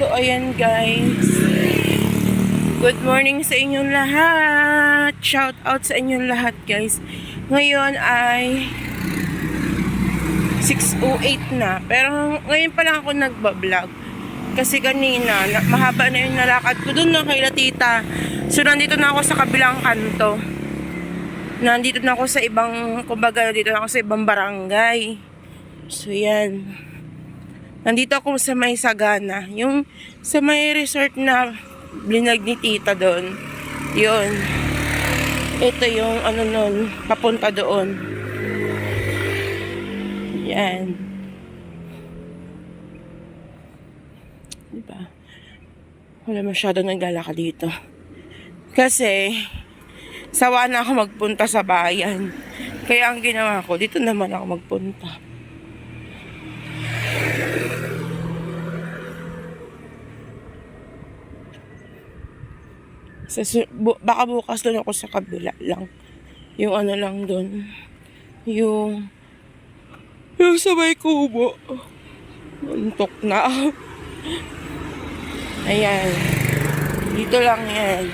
So, ayan guys. Good morning sa inyong lahat. Shout out sa inyong lahat guys. Ngayon ay 6:08 na. Pero ngayon pa lang ako nagbablog. Kasi kanina, mahaba na yung nalakad ko dun na kay tita. So, nandito na ako sa kabilang kanto. Nandito na ako sa ibang, kumbaga, nandito na ako sa ibang barangay. So, yan. Nandito ako sa may Sagana. Yung sa may resort na blinag ni tita doon. Yun. Ito yung ano nun, papunta doon. Yan. Diba? Wala masyado naglalakad dito. Kasi, sawa na ako magpunta sa bayan. Kaya ang ginawa ko, dito naman ako magpunta. Baka bukas doon ako sa kabila lang. Yung ano lang doon. Yung sa may kubo. Untok na. Ayan. Dito lang yan.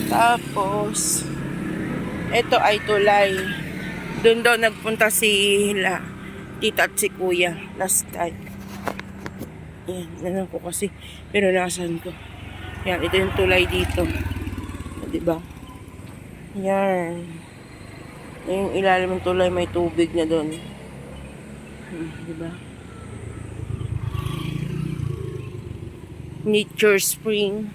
Tapos, ito ay tulay. Doon daw nagpunta sila, tita at si kuya, last time. Ayan, nanan ko kasi, pero nasan ko. Yan, ito yung tulay dito. Diba? Yan. Yung ilalim ng tulay, may tubig na doon. Diba? Nature Spring.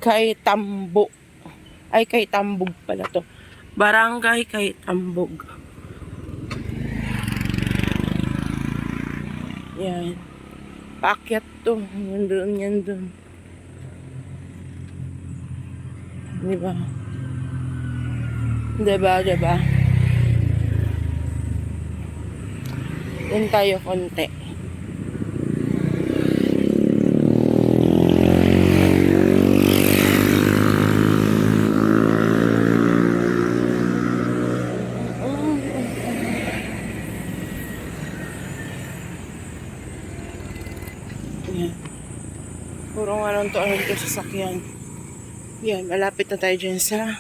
Kay Tambo. Ay, kay Tambog pala to. Barangay kay Tambog. Yan. Paakyat to. Yan doon, yan doon. Diba? Diba, diba? Doon tayo konti. Yan. Puro nga lang to ano dito sa sasakyan. Yan, malapit na tayo dyan sa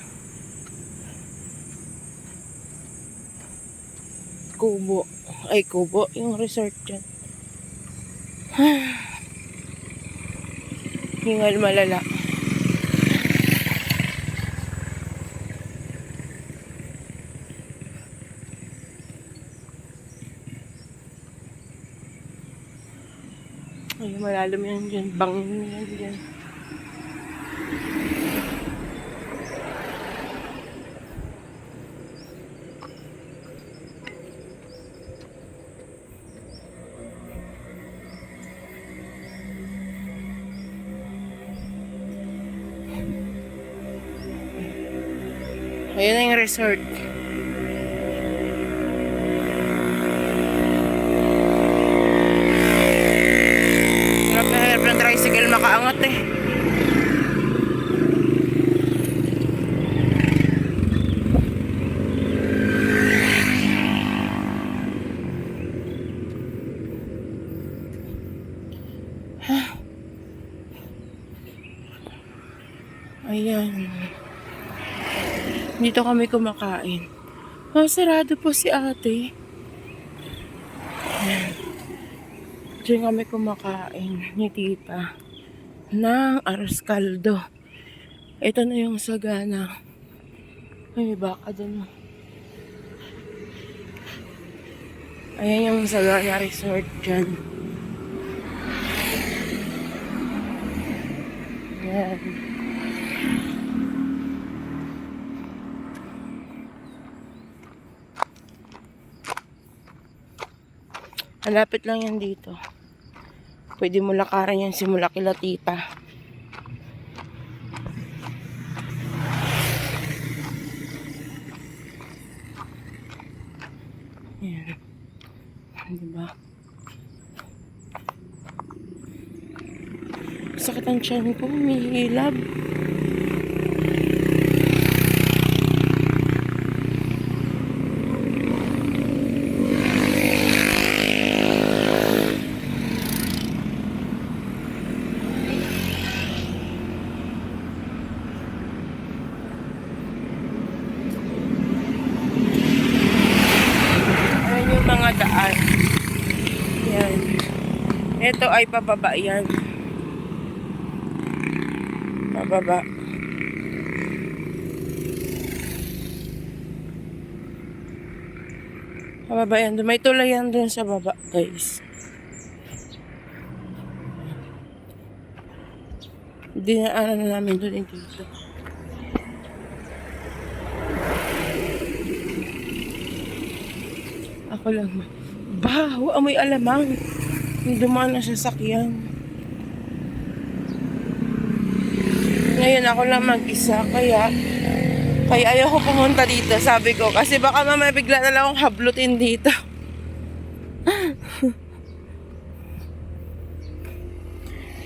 Kubo. Ay, Kubo. Yung resort dyan. Hingal malala. Ay, malalim yan dyan. Bangin yan dyan. Ayan na yung resort. Hirap na hirap ng tricycle makaangat eh. Ayan. Dito kami kumakain. Sarado po si ate. Ayan. Diyan kami kumakain ni tita ng arroz caldo. Ito na yung Sagana. Ay, may baka dun. Ayan yung Sagana Resort dyan. Ayan. Malapit lang yan dito. Pwede mo lakaran yan simula kila tita. Yan. Diba? Sakit ang tiyan ko, may hilab. Ito ay pababa yan. Pababa. Pababa yan. May tulay yan dun sa baba, guys. Dinaanan na namin dun dito. Ako lang. Baho, amoy alamang. Yung dumaan na sasakyan. Ngayon ako lang mag-isa, kaya ayoko pumunta dito, sabi ko. Kasi baka mamaya bigla na lang akong hablutin dito.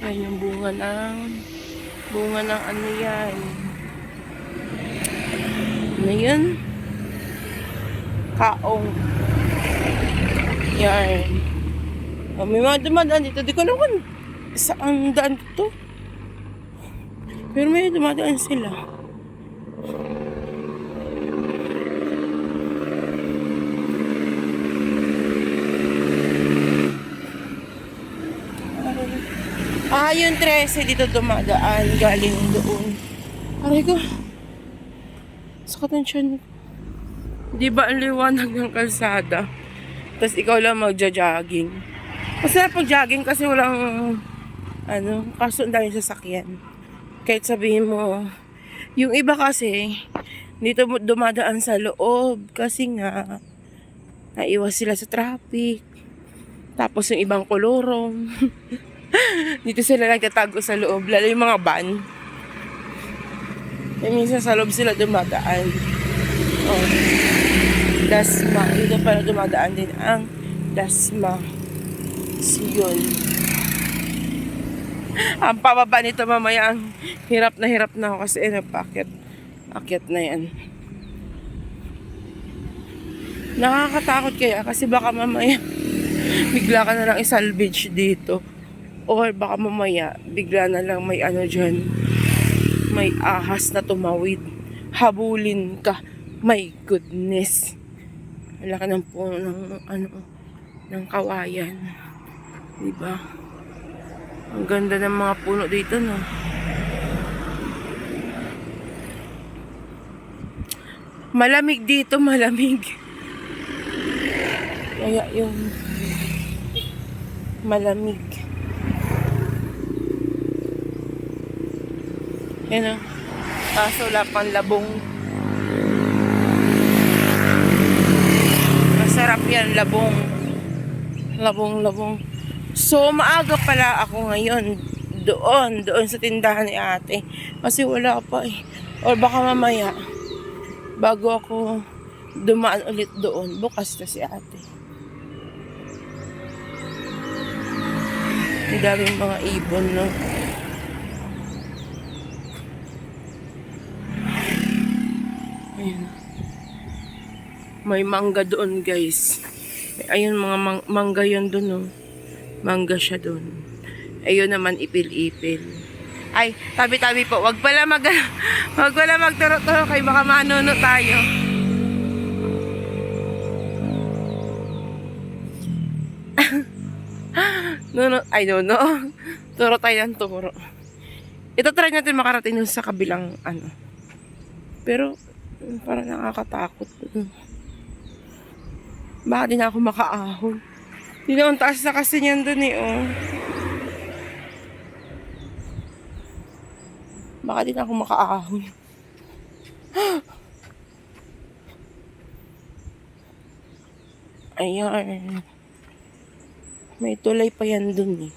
Yan yung bunga ng ano yan. Ano yun? Kaong. Yan. May mga dumadaan dito. Di ko naman saan daan dito. Pero may dumadaan sila. Yung 13 dito dumadaan. Galing doon. Aray ko. Sakit ang tiyan ko. Di ba ang liwanag ng kalsada? Tapos ikaw lang magja-jogging. Masarap pag-jogging kasi walang kaso ang daming sasakyan. Kahit sabihin mo, yung iba kasi dito dumadaan sa loob kasi nga naiwas sila sa traffic. Tapos yung ibang kolorong dito sila nagtatago sa loob, lalo yung mga van. Minsan sa loob sila dumadaan. Oh. Dasma. Dito pala dumadaan din ang Dasma. Siyon. Ang pababa nito mamaya, ang hirap na ako kasi nagpaakyat na yan. Nakakatakot kaya kasi baka mamaya bigla ka na lang isalvage dito. Or baka mamaya bigla na lang may dyan, may ahas na tumawid, habulin ka. My goodness. Wala ka ng puno ng kawayan. Diba? Ang ganda ng mga puno dito, no? Malamig dito, malamig. Kaya yung malamig. Yan, o. Kaso wala pang labong. Masarap yan, labong. Labong. So, maaga pala ako ngayon doon sa tindahan ni ate. Kasi wala pa eh. Or baka mamaya, bago ako dumaan ulit doon, bukas na si ate. Ang daming mga ibon, no? Ayan. May mangga doon, guys. Ayun, mga mangga yun doon, no? Mangga siya doon. Ayun naman, ipil-ipil. Ay, tabi-tabi po. Wag pala magturo-turo kay baka manuno tayo. I don't know. Turo tayo ng turo. Ito try natin makarating sa kabilang Pero, parang nakakatakot. Baka din ako makaahon. Hindi naman taas na kasi niyan dun eh, oh. Baka din ako makaahon. Ayan. May tulay pa yan dun eh.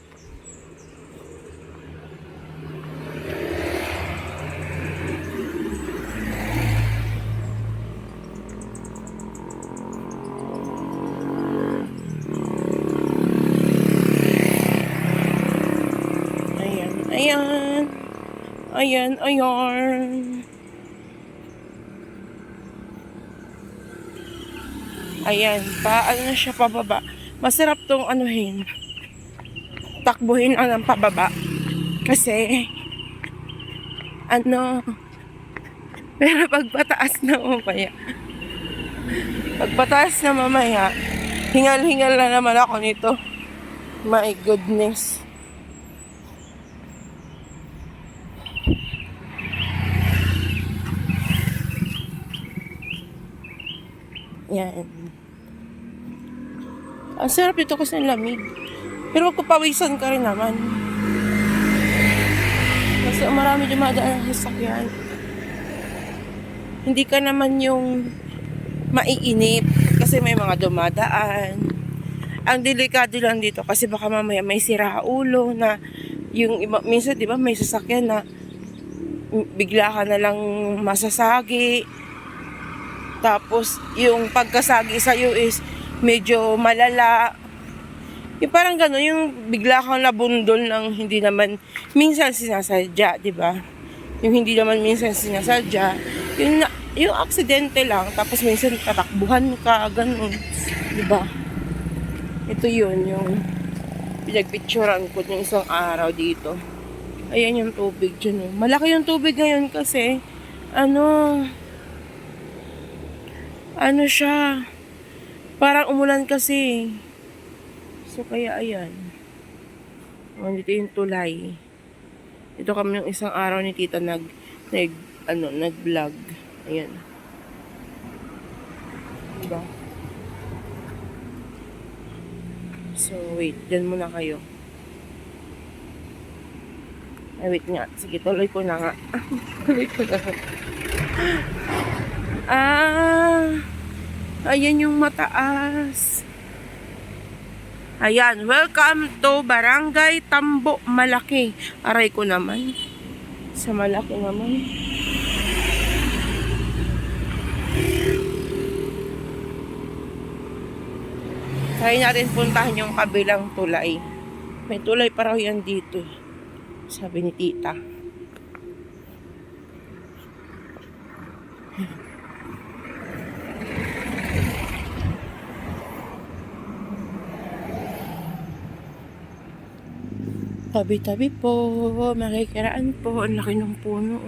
Ayan. Ayan, paano na siya pababa. Masarap tong takbuhin ang pababa. Kasi, pero pagpataas na mamaya, hingal-hingal na naman ako nito. My goodness. Yan. Ang sarap dito kasi ng lamig. Pero magpapawisan ka rin naman. Kasi marami dumadaan ng sasakyan. Hindi ka naman yung maiinip kasi may mga dumadaan. Ang delikado lang dito kasi baka mamaya may siraulo na yung iba, minsan 'di ba may sasakyan na bigla ka na lang masasagi. Tapos yung pagkasagi sa iyo is medyo malala. Yung parang gano'n, yung bigla kang nabundol ng hindi naman minsan sinasadya, 'di ba? Yung hindi naman minsan sinasadya, yung aksidente lang, tapos minsan tatakbuhan ka, gano'n, 'di ba? Ito yun, yung pinagpicturan ko ng isang araw dito. Ayan yung tubig dyan. Malaki yung tubig ngayon kasi, ano siya, parang umulan kasi. So, kaya ayan. Dito yung tulay. Ito kami ng isang araw ni tita nag-vlog. Ayan. Diba? So, wait. Diyan muna kayo. Ay, wait nga. Sige, tuloy ko na nga. Tuloy ko na nga. Ayan yung mataas. Ayan. Welcome to Barangay Tambo, Malaki. Aray ko naman. Sa Malaki naman. Try natin puntahan yung kabilang tulay. May tulay pa raw yan dito. Sabi ni tita. Tabi-tabi po. Makikiraan po. Ang laki ng puno.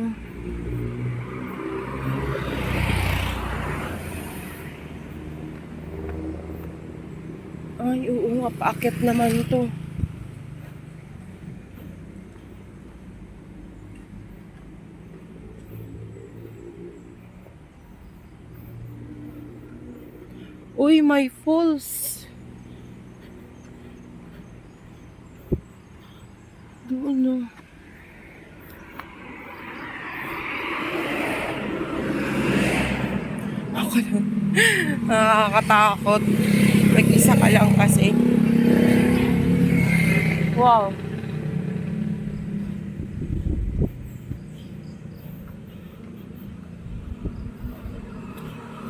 Ay, oo nga. Paakyat naman to. Uy, may falls. Doon, no. Ako lang. Nakakatakot. Nag-isa ka lang kasi. Wow.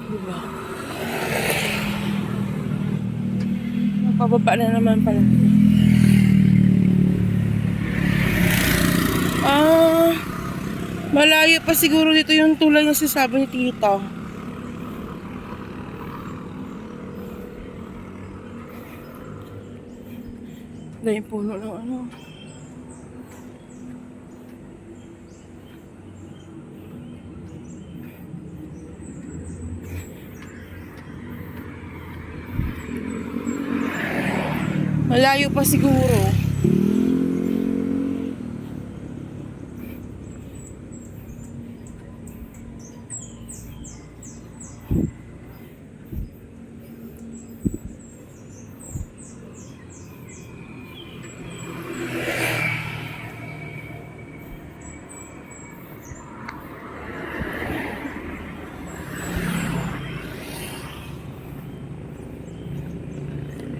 Diba? Pababa na naman pala. Malayo pa siguro dito yung tulay na sinasabi ni tita. Dahil puno ng ano. Malayo pa siguro.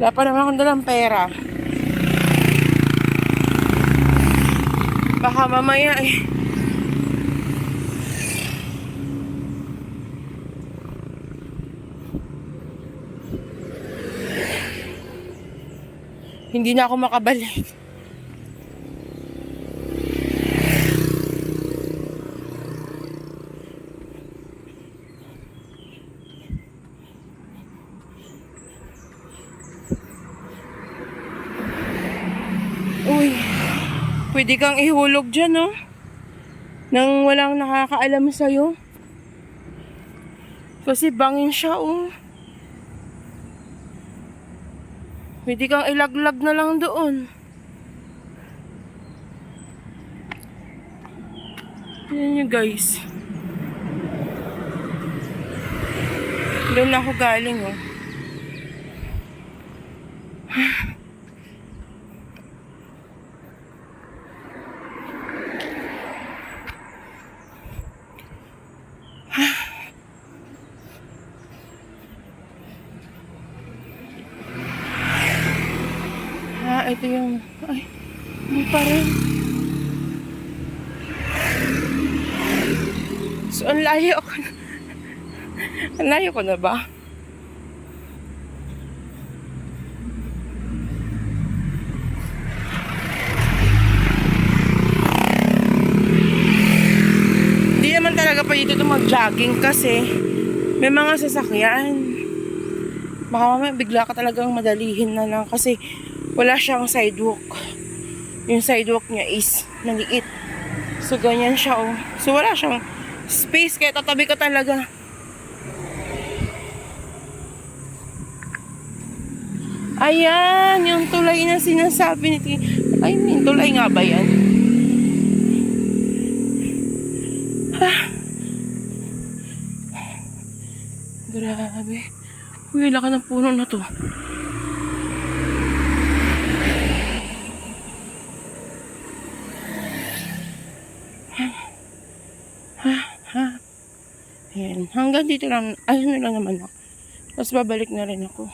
Wala pa naman akong dalang pera. Baka mamaya eh. Hindi na ako makabalik. Uy, pwede kang ihulog dyan, no? Nang walang nakakaalam sa'yo. Kasi bangin siya, oh. Pwede kang ilaglag na lang doon. Yan nyo guys. Doon ako galing oh. Ito yung... Ay, hindi pa rin. So, ang layo ko na. Ang layo ko na ba? Hindi naman talaga pa dito mag-jogging kasi may mga sasakyan. Baka mamaya bigla ka talagang madalihin na lang kasi wala siyang sidewalk. Yung sidewalk niya is maliit. So, ganyan siya, oh. So, wala siyang space, kaya tatabi ka talaga. Ayan, yung tulay na sinasabi ni Ay, yung tulay nga ba yan? Grabe. Uy, laka ng puno na to. Ayan. Hanggang dito lang. Ayun lang naman ako. Tapos babalik na rin ako.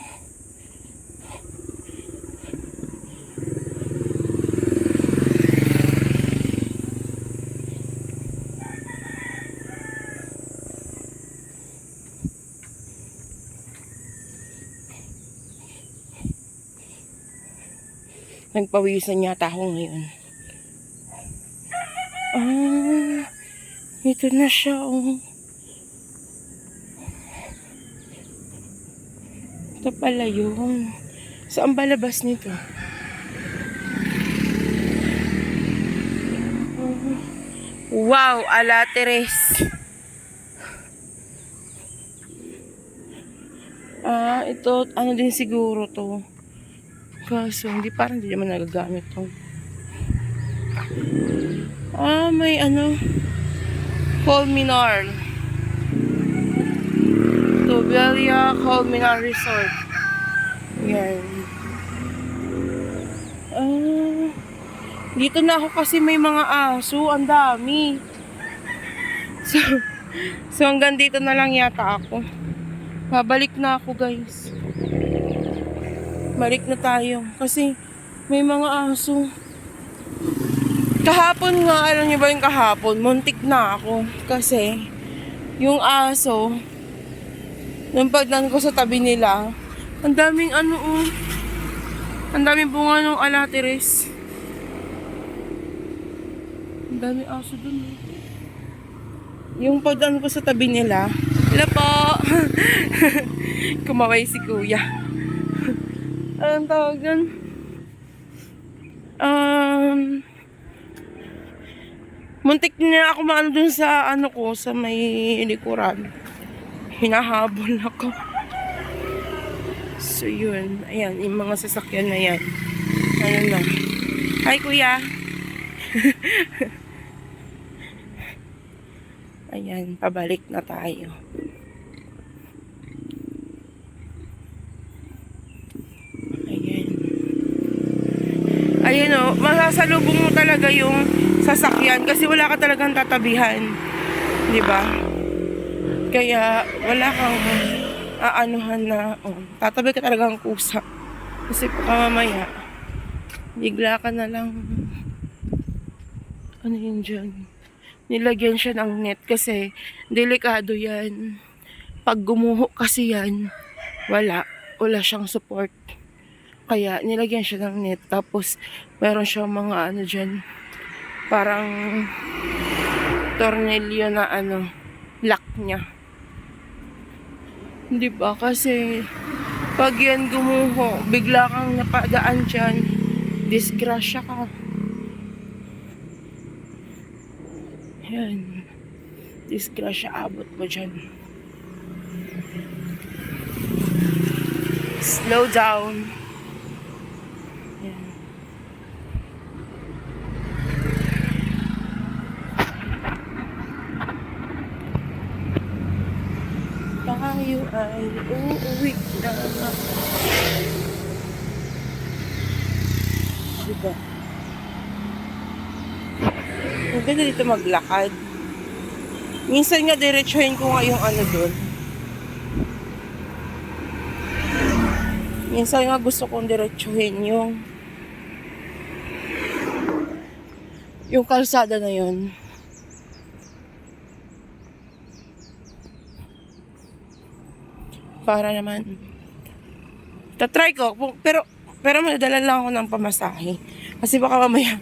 Nagpawisan yata ako ngayon. Ito na siya, oh. Ito pala yun. Saan ba labas nito? Wow, ala Teres. Ito, ano din siguro to. Kaso, parang hindi naman nagagamit to. May ano. Colmenar. Tubelia Colmenar Resort. Yan. Dito na ako kasi may mga aso. Ang dami. So hanggang dito na lang yata ako. Babalik na ako guys. Balik na tayo. Kasi may mga aso. Kahapon nga, alam niyo ba yung kahapon? Muntik na ako. Kasi yung aso, nung pagdan ko sa tabi nila, ang daming ano, ang daming bunga ng alateres. Ang daming aso dun. Yung pagdan ko sa tabi nila, hello po! Kumaway si kuya. Anong tawag dun? Muntik na ako maano dun sa ano ko, sa may likuran. Hinahabol ako. So yun, ayan, yung mga sasakyan na yan. Ano na. Hi kuya. Ayan, pabalik na tayo. Ayan. Ayan o, masasalubong mo talaga yung sasakyan kasi wala ka talagang tatabihan. Diba? Kaya wala kang aanuhan na tatabi ka talagang kusa. Kasi baka mamaya bigla ka na lang ano yun dyan. Nilagyan siya ng net kasi delikado yan. Pag gumuho kasi yan, wala siyang support. Kaya nilagyan siya ng net. Tapos meron siyang mga ano dyan, parang tornilyo na ano, lock niya. Hindi ba? Kasi pag yan gumuho, bigla kang napadaan dyan, disgrasya ka. Yan. Disgrasya abot mo dyan. Slow down. tayo ay uuwi na. Diba? Ang ganda dito maglakad. Minsan nga diretsuhin ko nga yung ano doon. Minsan nga gusto kong diretsuhin yung kalsada na yun. Para naman tatry ko, pero madadala lang ako ng pamasahe kasi baka mamaya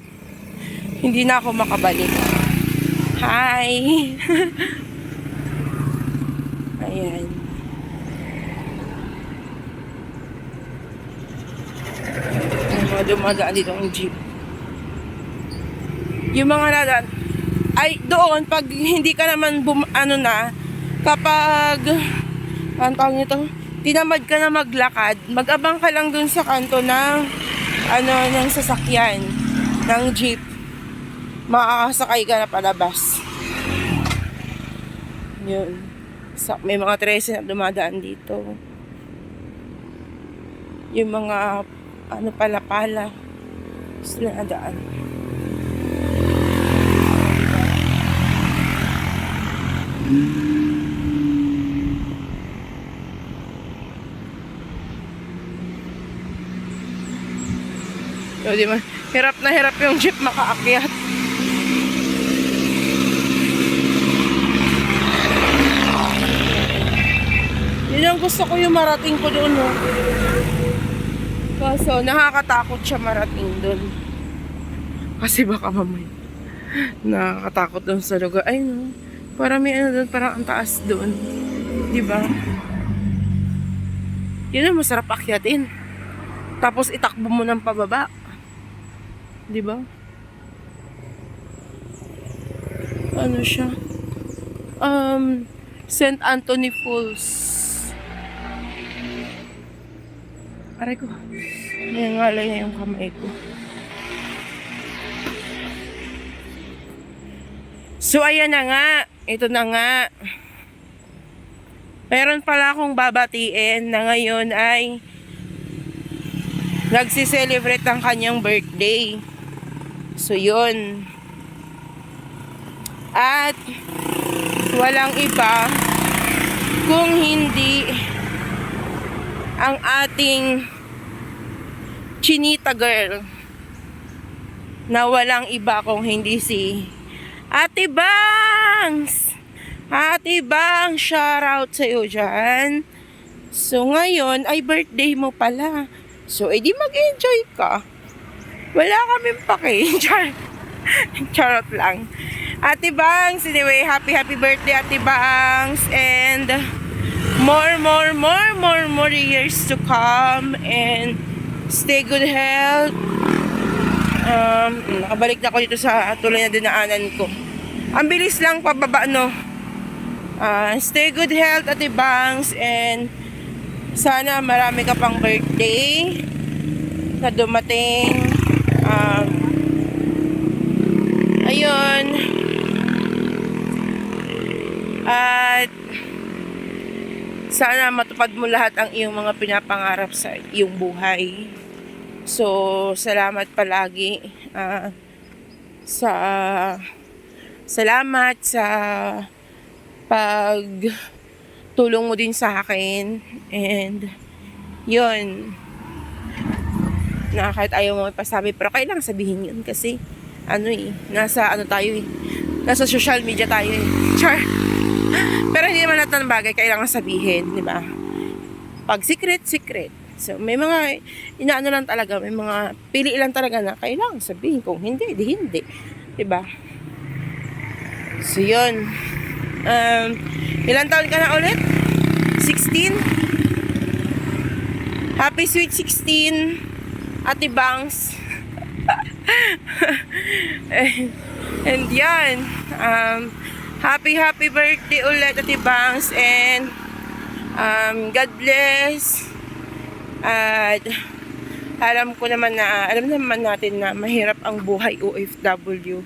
hindi na ako makabalik. Hi. Ayan. May mga dumadaan dito ang jeep. Yung mga nadan ay doon pag hindi ka naman kapag ang tawag nito, tinamad ka na maglakad, mag-abang ka lang dun sa kanto ng ng sasakyan, ng jeep. Makakasakay ka na palabas. Yun. May mga 13 na dumadaan dito. Yung mga pala-pala sila nadaan. So, di man, hirap na hirap yung jeep makaakyat. Yun ang gusto ko yung marating ko doon, no? Kaso, nakakatakot siya marating doon. Kasi baka mamaya nakakatakot doon sa lugar. Ay, no? Parang may doon, parang ang taas doon. Diba? Yun ang masarap akyatin. Tapos itakbo mo ng pababa. Diba? Ano siya? St. Anthony Falls. Aray ko. Nangangalay na yung kamay ko. So, ayan na nga. Ito na nga. Meron pala akong babatiin na ngayon ay nagsiselebrate ang kanyang birthday. So, yun. At walang iba kung hindi ang ating Chinita girl na walang iba kung hindi si Ate Bangs. Ate Bangs, shout out sa iyo dyan. So ngayon ay birthday mo pala. So edi mag-enjoy ka. Wala kaming pake. Charot lang. Ate Bangs, anyway, happy birthday Ate Bangs, and more years to come, and stay good health. Nakabalik na ako dito sa tuloy na dinaanan ko. Ang bilis lang pababa, no? Stay good health Ate Bangs, and sana marami ka pang birthday na dumating. Ayun. At sana matupad mo lahat ang iyong mga pinapangarap sa iyong buhay. So, salamat palagi salamat sa pagtulong mo din sa akin. And yun, na kahit ayaw mo ipasabi, pero kailangan sabihin yun kasi nasa nasa social media tayo eh. Char. Pero hindi naman natin ng bagay kailangan sabihin, di ba? Pag secret. So, may mga lang talaga, may mga pili lang talaga na kailangan sabihin. Kung hindi, di hindi. Di ba? So, yun. Ilang taon ka na ulit? 16? Happy sweet 16, Ate Bangs. And yan, happy birthday ulit Ate Bangs, and God bless. At alam naman natin na mahirap ang buhay OFW,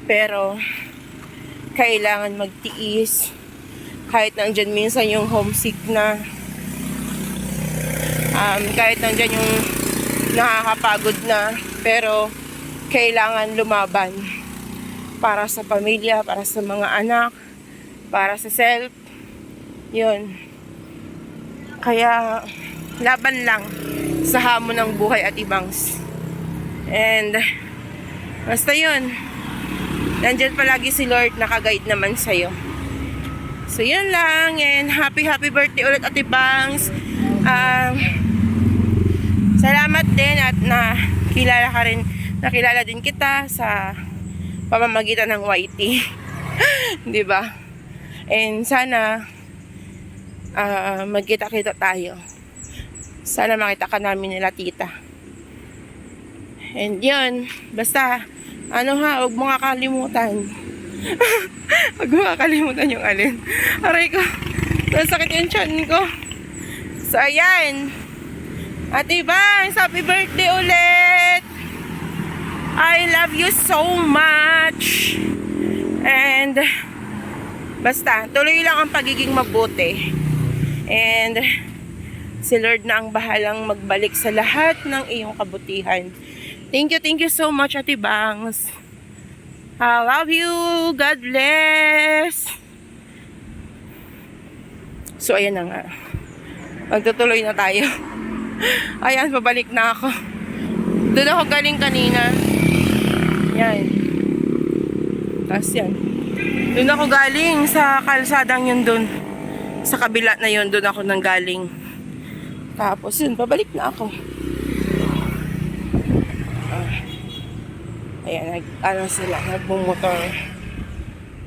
pero kailangan magtiis, Kahit nandyan minsan yung homesick na, kahit nandyan yung nakakapagod na, pero kailangan lumaban para sa pamilya, para sa mga anak, para sa self. Yun. Kaya laban lang sa hamon ng buhay at ibangs. And basta yun, nandyan palagi si Lord, nakaguide naman sa'yo. So yun lang, and happy birthday ulit Ate Bangs. Salamat din at nakilala din kita sa pamamagitan ng YT. 'Di ba? And sana magkita-kita tayo. Sana makita ka namin nila tita. And yun, basta huwag mo kakalimutan. Huwag mo kakalimutan yung alin. Aray ko, nasakit yung tiyan ko. So ayan, Ate Bangs, happy birthday ulit. I love you so much. And basta, tuloy lang ang pagiging mabuti. And si Lord na ang bahalang magbalik sa lahat ng iyong kabutihan. Thank you so much, Ate Bangs. I love you. God bless. So, ayan na nga. Magtutuloy na tayo. Ayan, pabalik na ako. Doon ako galing kanina. Yan. Tapos yan. Doon ako galing sa kalsadang yun doon. Sa kabila na yun, doon ako nang galing. Tapos yun, pabalik na ako. Ayan, sila, nagmumotor.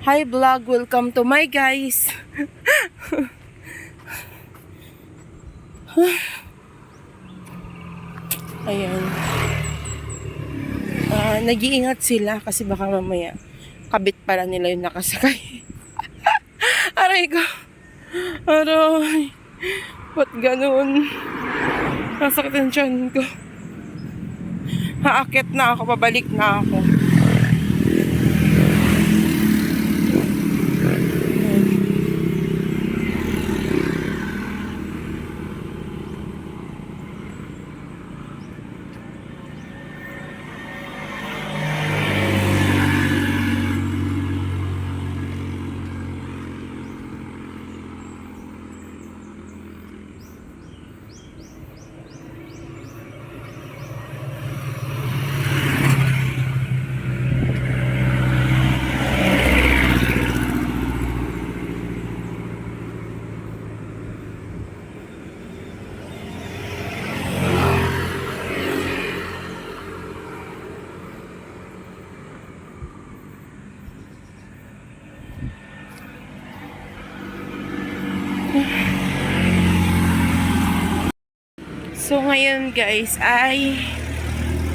Hi vlog, welcome to my guys. Ayan. Nag-iingat sila kasi baka mamaya kabit pala nila yung nakasakay. Aray ko. Aray. Ba't ganun? Nasakit ang tiyan ko. Haakit na ako, pabalik na ako. So ngayon guys ay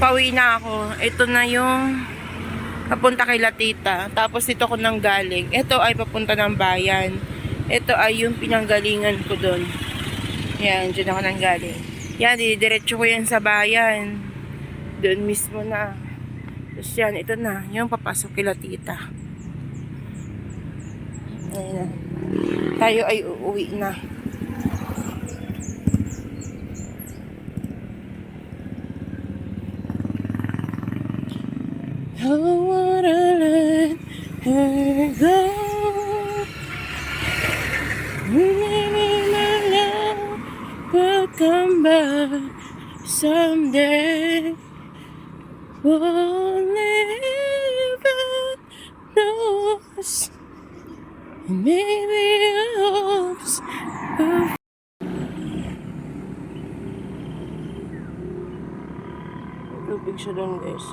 pauwi na ako. Ito na yung papunta kay Latita. Tapos dito ako nang galing. Ito ay papunta ng bayan. Ito ay yung pinanggalingan ko doon. Yan, dyan ako nang galing. Yan, didiretso ko yan sa bayan. Doon mismo na. Tapos yan, ito na. Yung papasok kay Latita. Ayan na. Tayo ay uuwi na. I wanna let her go. Maybe my love will come back someday. Only heaven knows. And maybe our hopes will. Tubig siya doon guys.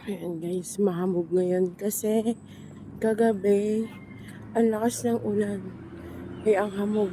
Ayan guys, mahamog ngayon kasi kagabi ang lakas ng ulan. Kaya ang hamog.